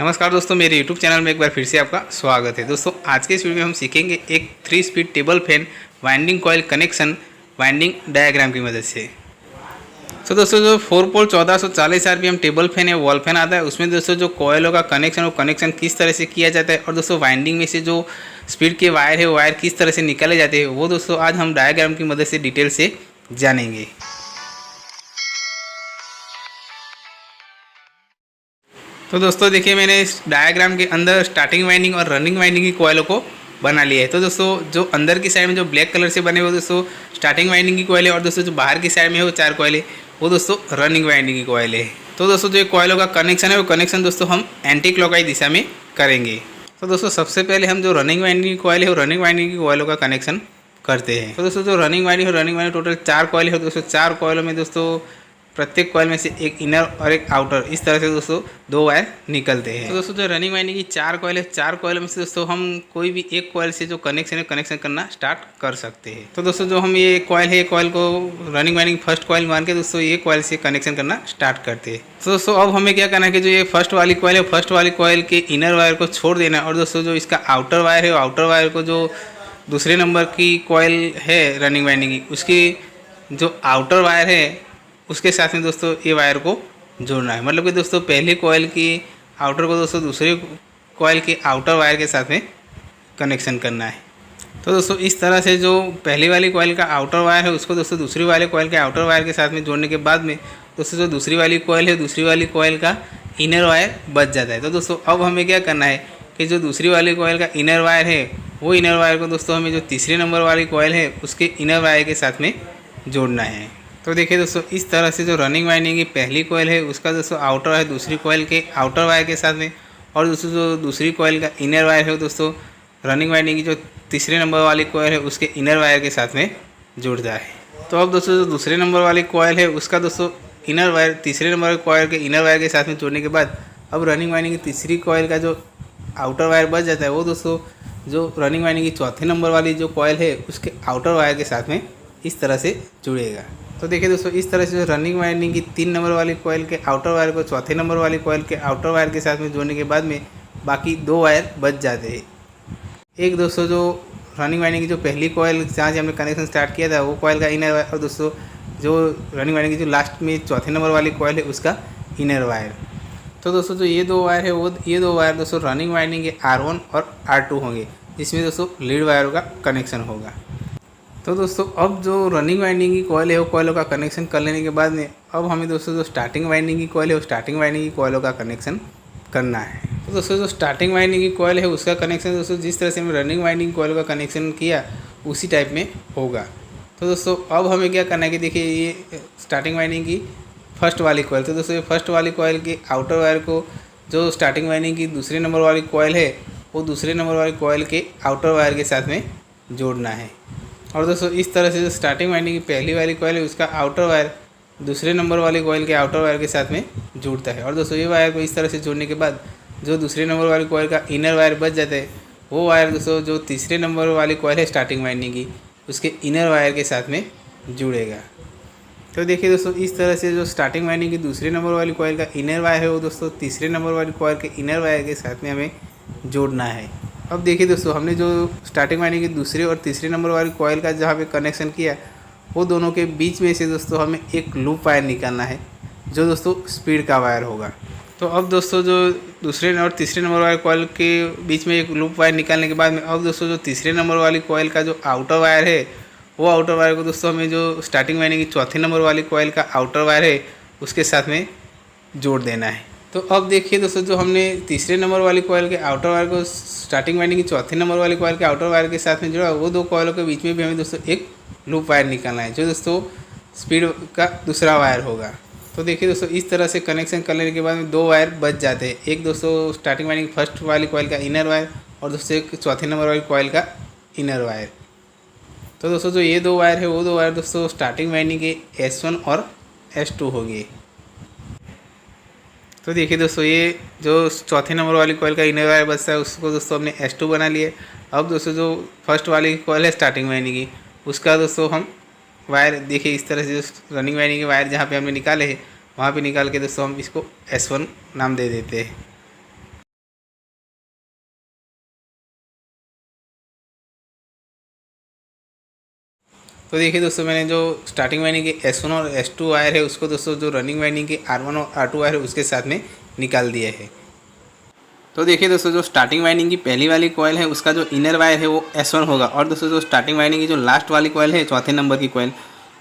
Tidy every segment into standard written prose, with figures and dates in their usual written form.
नमस्कार दोस्तों, मेरे YouTube चैनल में एक बार फिर से आपका स्वागत है। दोस्तों आज के इस वीडियो में हम सीखेंगे एक 3 speed table fan winding coil connection winding diagram की मदद से। तो दोस्तों जो 4 पोल 1440 RPM टेबल फैन है, वॉल फैन आता है, उसमें दोस्तों जो कॉइलों का कनेक्शन, वो कनेक्शन किस तरह से किया जाता है और दोस्तों वाइंडिंग में से जो स्पीड के वायर है, वो वायर किस तरह से निकाले जाते हैं, वो दोस्तों आज हम डायग्राम की मदद से डिटेल से जानेंगे। तो दोस्तों देखिए, मैंने इस डायग्राम के अंदर स्टार्टिंग वाइंडिंग और रनिंग वाइंडिंग की कॉइलों को बना लिया है। तो दोस्तों जो अंदर की साइड में जो ब्लैक कलर से बने हुए दोस्तों स्टार्टिंग वाइंडिंग की कॉइल है, और दोस्तों जो बाहर की साइड में है वो 4 कॉइल है, वो दोस्तों रनिंग वाइंडिंग की कॉइल है। तो दोस्तों जो कॉइलों का कनेक्शन है, वो कनेक्शन दोस्तों हम एंटी क्लॉकवाइज दिशा में करेंगे। तो दोस्तों सबसे पहले हम जो रनिंग वाइंडिंग की कॉइल है, वो रनिंग वाइंडिंग की कॉइलों का कनेक्शन करते हैं। तो दोस्तों जो रनिंग वाइंडिंग टोटल 4 कॉइल है। दोस्तों 4 कॉइलों में दोस्तों प्रत्येक कॉइल में से एक इनर और एक आउटर, इस तरह से दोस्तों 2 वायर निकलते हैं। तो दोस्तों जो रनिंग वाइंडिंग की 4 कॉइल है, 4 कॉइलों में से दोस्तों हम कोई भी एक कॉइल से जो कनेक्शन है, कनेक्शन करना स्टार्ट कर सकते हैं। तो दोस्तों जो हम ये कॉइल है, कॉइल को रनिंग वाइंडिंग फर्स्ट कॉइल मान के दोस्तों ये कॉइल से कनेक्शन करना स्टार्ट करते हैं। तो दोस्तों अब हमें क्या करना है कि जो ये फर्स्ट वाली कॉइल है, फर्स्ट वाली कॉइल के इनर वायर को छोड़ देना है, और दोस्तों जो इसका आउटर वायर है, आउटर वायर को जो दूसरे नंबर की कॉइल है रनिंग वाइंडिंग की, उसकी जो आउटर वायर है उसके साथ में दोस्तों ये वायर को जोड़ना है। मतलब कि दोस्तों पहली कॉइल की आउटर को दोस्तों दूसरी कॉइल के आउटर वायर के साथ में कनेक्शन करना है। तो दोस्तों इस तरह से जो पहली वाली कॉइल का आउटर वायर है, उसको दोस्तों दूसरी वाली कॉइल के आउटर वायर के साथ में जोड़ने के बाद में दोस्तों जो दूसरी वाली कॉइल है, दूसरी वाली कॉइल का इनर वायर बच जाता है। तो दोस्तों अब हमें क्या करना है कि जो दूसरी वाली कॉइल का इनर वायर है, वो इनर वायर को दोस्तों हमें जो तीसरे नंबर वाली कॉइल है, उसके इनर वायर के साथ में जोड़ना है। तो देखिए दोस्तों, इस तरह से जो रनिंग वाइंडिंग की पहली कॉइल है, उसका दोस्तों आउटर है दूसरी कॉइल के आउटर वायर के साथ में, और दोस्तों जो दूसरी कॉइल का इनर वायर है दोस्तों रनिंग वाइंडिंग की जो तीसरे नंबर वाली कॉइल है, उसके इनर वायर के साथ में जुड़ता है। तो अब दोस्तों जो दूसरे नंबर वाली कॉइल है, उसका दोस्तों इनर वायर तीसरे नंबर कॉइल के इनर वायर के साथ में जोड़ने के बाद अब रनिंग वाइंडिंग की तीसरी कॉइल का जो आउटर वायर बच जाता है, वो दोस्तों जो रनिंग वाइंडिंग की चौथे नंबर वाली जो कॉइल है, उसके आउटर वायर के साथ में इस तरह से जुड़ेगा। तो देखिए दोस्तों, इस तरह से जो रनिंग वाइंडिंग की 3 नंबर वाली कॉइल के आउटर वायर को चौथे नंबर वाली कॉइल के आउटर वायर के साथ में जोड़ने के बाद में बाकी 2 वायर बच जाते हैं। एक दोस्तों जो रनिंग वाइंडिंग की जो पहली कॉइल जहाँ से हमने कनेक्शन स्टार्ट किया था, वो कॉइल का इनर वायर, और दोस्तों जो रनिंग वाइंडिंग की जो लास्ट में चौथे नंबर वाली कॉइल है, उसका इनर वायर। तो दोस्तों जो ये 2 वायर है, वो ये 2 वायर दोस्तों रनिंग वाइंडिंग के R1 और R2 होंगे, जिसमें दोस्तों लीड वायरों का कनेक्शन होगा। तो दोस्तों अब जो रनिंग वाइंडिंग की कॉइल है, वो कॉइलों का कनेक्शन कर लेने के बाद में अब हमें दोस्तों जो स्टार्टिंग वाइंडिंग की कॉइल है, वो स्टार्टिंग वाइंडिंग की कॉइलों का कनेक्शन करना है। तो दोस्तों जो स्टार्टिंग वाइंडिंग की कॉइल है, उसका कनेक्शन दोस्तों जिस तरह से हमने रनिंग वाइंडिंग कॉइल का कनेक्शन किया, उसी टाइप में होगा। तो दोस्तों अब हमें क्या करना है कि देखिए, ये स्टार्टिंग वाइंडिंग की फर्स्ट वाली कॉइल, तो दोस्तों ये फर्स्ट वाली कॉइल के आउटर वायर को जो स्टार्टिंग वाइंडिंग की दूसरे नंबर वाली कॉइल है, वो दूसरे नंबर वाली कॉइल के आउटर वायर के साथ में जोड़ना है। और दोस्तों इस तरह से जो स्टार्टिंग वाइंडिंग की पहली वाली कॉइल है, उसका आउटर वायर दूसरे नंबर वाली कॉइल के आउटर वायर के साथ में जुड़ता है। और दोस्तों ये वायर को इस तरह से जोड़ने के बाद जो दूसरे नंबर वाली कॉइल का इनर वायर बच जाता है, वो वायर दोस्तों जो तीसरे नंबर वाली कॉइल है स्टार्टिंग वाइंडिंग की, उसके इनर वायर के साथ में जुड़ेगा। तो देखिए दोस्तों, इस तरह से जो स्टार्टिंग वाइंडिंग की दूसरे नंबर वाली कॉइल का इनर वायर है, वो दोस्तों तीसरे नंबर वाली कॉइल के इनर वायर के साथ में हमें जोड़ना है। अब देखिए दोस्तों, हमने जो स्टार्टिंग वाइंडिंग की दूसरे और तीसरे नंबर वाली कॉइल का जहाँ पे कनेक्शन किया, वो दोनों के बीच में से दोस्तों हमें एक लूप वायर निकालना है, जो दोस्तों स्पीड का वायर होगा। तो अब दोस्तों जो दूसरे और तीसरे नंबर वाली कॉइल के बीच में एक लूप वायर निकालने के बाद में अब दोस्तों जो तीसरे नंबर वाली कॉइल का जो आउटर वायर है, वो आउटर वायर को दोस्तों हमें जो स्टार्टिंग वाइंडिंग की चौथे नंबर वाली कॉइल का आउटर वायर है, उसके साथ में जोड़ देना है। तो अब देखिए दोस्तों, जो हमने तीसरे नंबर वाली कॉइल के आउटर वायर को स्टार्टिंग वाइंडिंग की चौथे नंबर वाली कॉइल के आउटर वायर के साथ में जोड़ा, वो 2 कॉइलों के बीच में भी हमें दोस्तों एक लूप वायर निकालना है, जो दोस्तों स्पीड का दूसरा वायर होगा। तो देखिए दोस्तों, इस तरह से कनेक्शन कर लेने के बाद में 2 वायर बच जाते हैं। एक दोस्तों स्टार्टिंग वाइंडिंग फर्स्ट वाली कॉइल का इनर वायर, और दोस्तों एक चौथे नंबर वाली कॉइल का इनर वायर। तो दोस्तों जो ये 2 वायर है, वो 2 वायर दोस्तों स्टार्टिंग वाइंडिंग के S1 और S2 होगी। तो देखिए दोस्तों, ये जो चौथे नंबर वाली कॉइल का इनर वायर बचता है, उसको दोस्तों हमने S2 बना लिया। अब दोस्तों जो फर्स्ट वाली कॉइल है स्टार्टिंग वाइंडिंग की, उसका दोस्तों हम वायर देखिए इस तरह से जो रनिंग वाइंडिंग के वायर जहाँ पे हमने निकाले हैं, वहाँ पे निकाल के दोस्तों हम इसको S1 नाम दे देते हैं। तो देखिए दोस्तों, मैंने जो स्टार्टिंग वाइंडिंग के S1 और S2 वायर है उसको दोस्तों जो रनिंग वाइंडिंग के R1 और R2 वायर है उसके साथ में निकाल दिया है। तो देखिए दोस्तों, जो स्टार्टिंग वाइंडिंग की पहली वाली कॉइल है उसका जो इनर वायर है वो S1 होगा, और दोस्तों जो स्टार्टिंग वाइंडिंग की जो लास्ट वाली कॉइल है चौथे नंबर की कॉइल,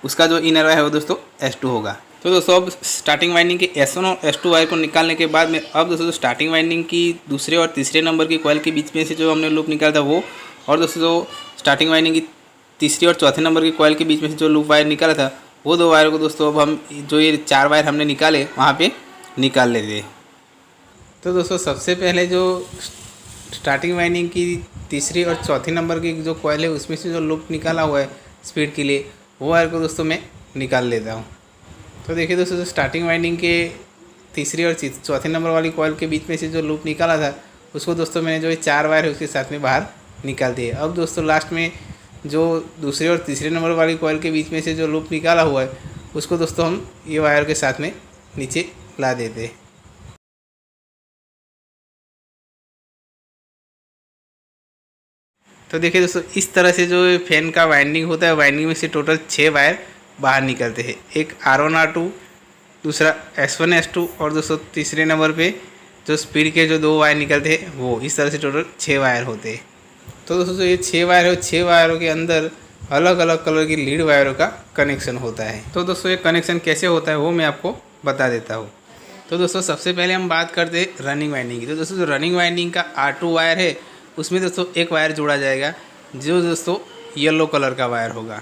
उसका जो इनर वायर है वो दोस्तों S2 होगा। तो दोस्तों अब स्टार्टिंग वाइंडिंग के S1 और S2 वायर को निकालने के बाद में अब दोस्तों जो स्टार्टिंग वाइंडिंग की दूसरे और तीसरे नंबर की कॉइल के बीच में से जो हमने लूप निकाला था वो, और दोस्तों जो स्टार्टिंग वाइंडिंग की तीसरी और चौथे नंबर की कॉइल के बीच में से जो लूप वायर निकाला था वो दो वायर को दोस्तों अब हम जो ये 4 वायर हमने निकाले वहाँ पे निकाल लेते हैं। तो दोस्तों सबसे पहले जो स्टार्टिंग वाइंडिंग की तीसरी और चौथी नंबर की जो कॉइल है उसमें से जो लूप निकाला हुआ है स्पीड के लिए, वो वायर को दोस्तों मैं निकाल लेता हूँ। तो देखिए दोस्तों, जो स्टार्टिंग वाइंडिंग के तीसरी और चौथे नंबर वाली कॉइल के बीच में से जो लूप निकाला था उसको दोस्तों मैंने जो ये 4 वायर है उसके साथ में बाहर निकाल दिए। अब दोस्तों लास्ट में जो दूसरे और तीसरे नंबर वाली कॉइल के बीच में से जो लूप निकाला हुआ है उसको दोस्तों हम ये वायर के साथ में नीचे ला देते हैं। तो देखिए दोस्तों, इस तरह से जो फैन का वाइंडिंग होता है, वाइंडिंग में से टोटल 6 वायर बाहर निकलते हैं। एक R1 R2, दूसरा S1 S2, और दोस्तों तीसरे नंबर पे जो स्पीड के जो 2 वायर निकलते हैं वो, इस तरह से टोटल 6 वायर होते हैं। तो दोस्तों जो ये 6 वायर है, 6 वायरों के अंदर अलग अलग कलर की लीड वायरों का कनेक्शन होता है। तो दोस्तों ये कनेक्शन कैसे होता है वो मैं आपको बता देता हूँ। तो दोस्तों सबसे पहले हम बात करते हैं रनिंग वाइंडिंग की। तो दोस्तों जो रनिंग वाइंडिंग का R2 वायर है उसमें दोस्तों एक वायर जोड़ा जाएगा जो दोस्तों येलो कलर का वायर होगा।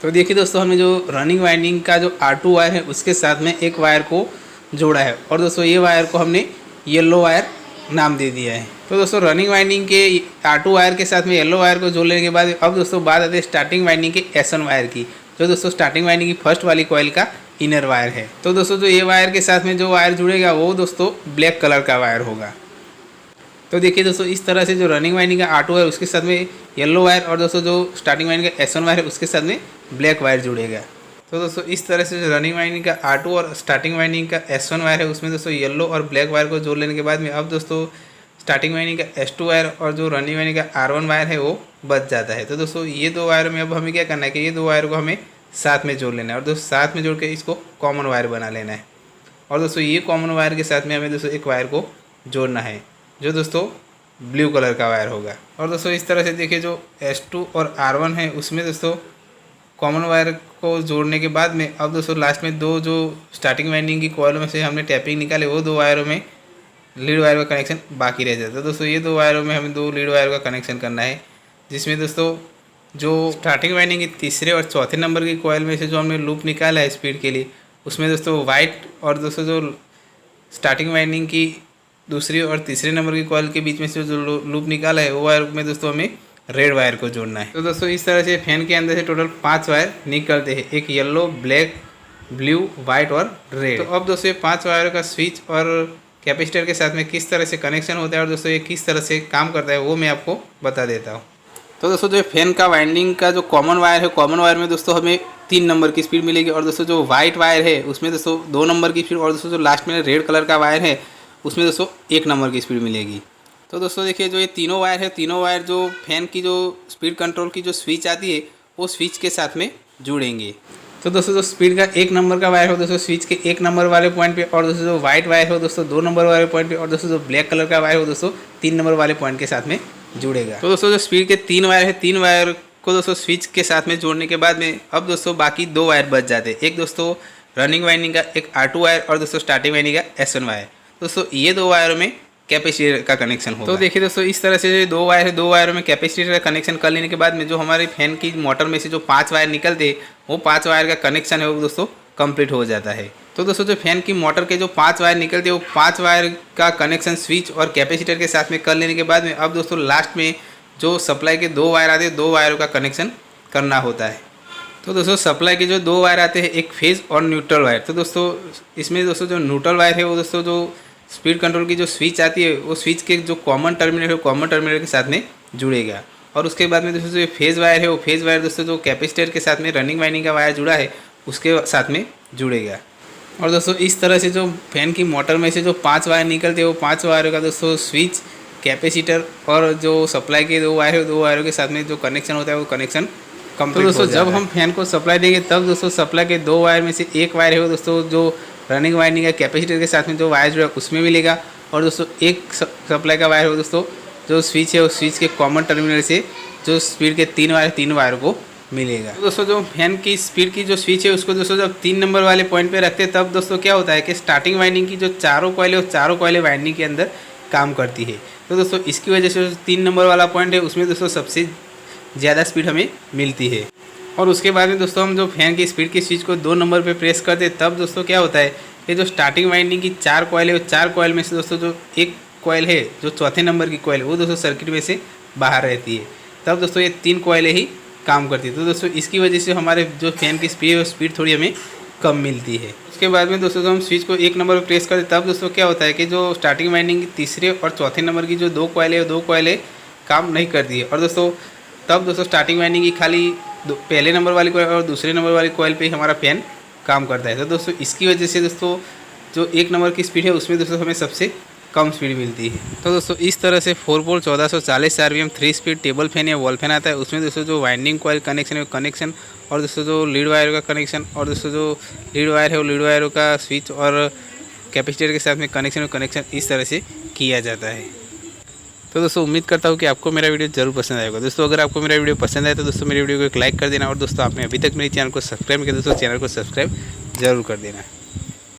तो देखिए दोस्तों, हमने जो रनिंग वाइंडिंग का जो R2 वायर है उसके साथ में एक वायर को जोड़ा है, और दोस्तों ये वायर को हमने येलो वायर नाम दे दिया है। तो दोस्तों रनिंग वाइंडिंग के R2 वायर के साथ में येलो वायर को जोड़ लेने के बाद अब दोस्तों बात आती है स्टार्टिंग वाइंडिंग के S1 वायर की, जो दोस्तों स्टार्टिंग वाइंडिंग की फर्स्ट वाली कॉइल का इनर वायर है। तो दोस्तों जो ये वायर के साथ में जो वायर जुड़ेगा वो दोस्तों ब्लैक कलर का वायर होगा। तो देखिए दोस्तों, इस तरह से जो रनिंग वाइंडिंग का R2 है उसके साथ में येलो वायर, और दोस्तों जो स्टार्टिंग वाइंडिंग का S1 वायर है उसके साथ में ब्लैक वायर जुड़ेगा। तो दोस्तों इस तरह से जो रनिंग वाइंडिंग का R2 और स्टार्टिंग वाइंडिंग का S1 वायर है उसमें दोस्तों येलो और ब्लैक वायर को जोड़ लेने के बाद में अब दोस्तों स्टार्टिंग वाइंडिंग का S2 वायर और जो रनिंग वाइंडिंग का R1 वायर है वो बच जाता है। तो दोस्तों ये 2 वायर में अब हमें क्या करना है कि ये 2 वायर को हमें साथ में जोड़ लेना है, और दोस्तों साथ में जोड़ के इसको कॉमन वायर बना लेना है। और दोस्तों ये कॉमन वायर के साथ में हमें दोस्तों एक वायर को जोड़ना है जो दोस्तों ब्लू कलर का वायर होगा। और दोस्तों इस तरह से देखिए जो S2 और R1 है उसमें दोस्तों कॉमन वायर को जोड़ने के बाद में अब दोस्तों लास्ट में 2 जो स्टार्टिंग वाइंडिंग की कॉइल में से हमने टैपिंग निकाले वो 2 वायरों में लीड वायर का कनेक्शन बाकी रह जाता है। तो दोस्तों ये 2 वायरों में हमें 2 लीड वायर का कनेक्शन करना है, जिसमें दोस्तों जो स्टार्टिंग वाइंडिंग की तीसरे और चौथे नंबर की कॉइल में से जो हमने लूप निकाला है स्पीड के लिए उसमें दोस्तों वाइट, और दोस्तों जो स्टार्टिंग वाइंडिंग की दूसरी और तीसरे नंबर की कॉइल के बीच में से जो लूप निकाला है वो वायर में दोस्तों हमें रेड वायर को जोड़ना है। तो दोस्तों इस तरह से फैन के अंदर से टोटल 5 वायर निकलते हैं, एक येलो, ब्लैक, ब्लू, वाइट और रेड। तो अब दोस्तों ये 5 वायरों का स्विच और कैपेसिटर के साथ में किस तरह से कनेक्शन होता है और दोस्तों ये किस तरह से काम करता है वो मैं आपको बता देता हूँ। तो दोस्तों जो फैन का वाइंडिंग का जो कॉमन वायर है, कॉमन वायर में दोस्तों हमें 3 नंबर की स्पीड मिलेगी, और दोस्तों जो वाइट वायर है उसमें दोस्तों 2 नंबर की स्पीड, और दोस्तों जो लास्ट में रेड कलर का वायर है उसमें दोस्तों 1 नंबर की स्पीड मिलेगी। तो दोस्तों देखिए जो ये तीनों वायर है, तीनों वायर जो फैन की जो स्पीड कंट्रोल की जो स्विच आती है वो स्विच के साथ में जुड़ेंगे। तो दोस्तों जो स्पीड का 1 नंबर का वायर हो दोस्तों स्विच के 1 नंबर वाले पॉइंट पे, और दोस्तों जो वाइट वायर हो दोस्तों 2 नंबर वाले पॉइंट पे, और दोस्तों जो ब्लैक कलर का वायर हो दोस्तों 3 नंबर वाले पॉइंट के साथ में जुड़ेगा। तो दोस्तों जो स्पीड के 3 वायर है, 3 वायर को दोस्तों स्विच के साथ में जोड़ने के बाद में अब दोस्तों बाकी 2 वायर बच जाते हैं, एक दोस्तों रनिंग वाइंडिंग का एक R2 वायर और दोस्तों स्टार्टिंग वाइंडिंग का S1 वायर। दोस्तों ये 2 वायरों में कैपेसिटर का कनेक्शन होगा। तो देखिए दोस्तों इस तरह से जो 2 वायर है, 2 वायरों में कैपेसिटर का कनेक्शन कर लेने के बाद में जो हमारे फैन की मोटर में से जो 5 वायर निकलते हैं वो 5 वायर का कनेक्शन है वो दोस्तों कंप्लीट हो जाता है। तो दोस्तों जो फैन की मोटर के जो 5 वायर निकलते हैं वो 5 वायर का कनेक्शन स्विच और कैपेसिटर के साथ में कर लेने के बाद में अब दोस्तों लास्ट में जो सप्लाई के 2 वायर आते हैं 2 वायरों का कनेक्शन करना होता है। तो दोस्तों सप्लाई के जो 2 वायर आते हैं, एक फेज और न्यूट्रल वायर। तो दोस्तों इसमें दोस्तों जो न्यूट्रल वायर है वो दोस्तों जो स्पीड कंट्रोल की जो स्विच आती है वो स्विच के जो कॉमन टर्मिनल है कॉमन टर्मिनल के साथ में जुड़ेगा। और उसके बाद में दोस्तों जो फेज़ वायर है वो फेज़ वायर दोस्तों जो कैपेसिटर के साथ में रनिंग वाइंडिंग का वायर जुड़ा है उसके साथ में जुड़ेगा। और दोस्तों इस तरह से जो फैन की मोटर में से जो 5 वायर निकलते हैं वो 5 वायरों का दोस्तों स्विच, कैपेसिटर और जो सप्लाई के 2 वायर है 2 वायरों के साथ में जो कनेक्शन होता है वो कनेक्शन तो दोस्तों जब हम फैन को सप्लाई देंगे तब दोस्तों सप्लाई के 2 वायर में से एक वायर है वो दोस्तों जो रनिंग वाइंडिंग है कैपेसिटर के साथ में जो वायर जो है उसमें मिलेगा, और दोस्तों एक सप्लाई का वायर है दोस्तों जो स्विच है उस स्विच के कॉमन टर्मिनल से जो स्पीड के 3 वायर को मिलेगा। तो दोस्तों जो फैन की स्पीड की जो स्विच है उसको दोस्तों जब 3 नंबर वाले पॉइंट पे रखते हैं तब दोस्तों क्या होता है कि स्टार्टिंग वाइंडिंग की जो चारों कॉइल है वो चारों कॉइल वाइंडिंग के अंदर काम करती है। तो दोस्तों इसकी वजह से 3 नंबर वाला पॉइंट है उसमें दोस्तों सबसे ज़्यादा स्पीड हमें मिलती है। और उसके बाद में दोस्तों हम जो फैन की स्पीड की स्विच को 2 नंबर पे प्रेस करते हैं तब दोस्तों क्या होता है कि जो स्टार्टिंग वाइंडिंग की 4 कॉइल है वो 4 कॉइल में से दोस्तों जो एक कॉइल है जो चौथे नंबर की कॉइल है वो दोस्तों सर्किट में से बाहर रहती है। तब दोस्तों ये 3 कॉइलें ही काम करती है। तो दोस्तों इसकी वजह से हमारे जो फैन की स्पीड है वो स्पीड थोड़ी हमें कम मिलती है। उसके बाद में दोस्तों जब हम स्विच को 1 नंबर पर प्रेस करते तब दोस्तों क्या होता है कि जो स्टार्टिंग वाइंडिंग की तीसरे और चौथे नंबर की जो 2 कॉइल है 2 कॉइलें काम नहीं करती है, और दोस्तों तब दोस्तों स्टार्टिंग वाइंडिंग की खाली पहले नंबर वाली कॉइल और दूसरे नंबर वाली कॉइल पे ही हमारा फैन काम करता है। तो दोस्तों इसकी वजह से दोस्तों जो 1 नंबर की स्पीड है उसमें दोस्तों हमें सबसे कम स्पीड मिलती है। तो दोस्तों इस तरह से 4 पोल 1440 RPM 3 स्पीड टेबल फैन या वॉल फैन आता है। उसमें दोस्तों जो वाइंडिंग कॉइल कनेक्शन है कनेक्शन, और दोस्तों जो लीड वायर का कनेक्शन, और दोस्तों जो लीड वायर है वो लीड वायरों का स्विच और कैपेसिटर के साथ में कनेक्शन इस तरह से किया जाता है। तो दोस्तों उम्मीद करता हूँ कि आपको मेरा वीडियो जरूर पसंद आएगा। दोस्तों अगर आपको मेरा वीडियो पसंद आए तो दोस्तों मेरे वीडियो को एक लाइक कर देना, और दोस्तों आपने अभी तक मेरे चैनल को सब्सक्राइब किया दोस्तों चैनल को सब्सक्राइब जरूर कर देना।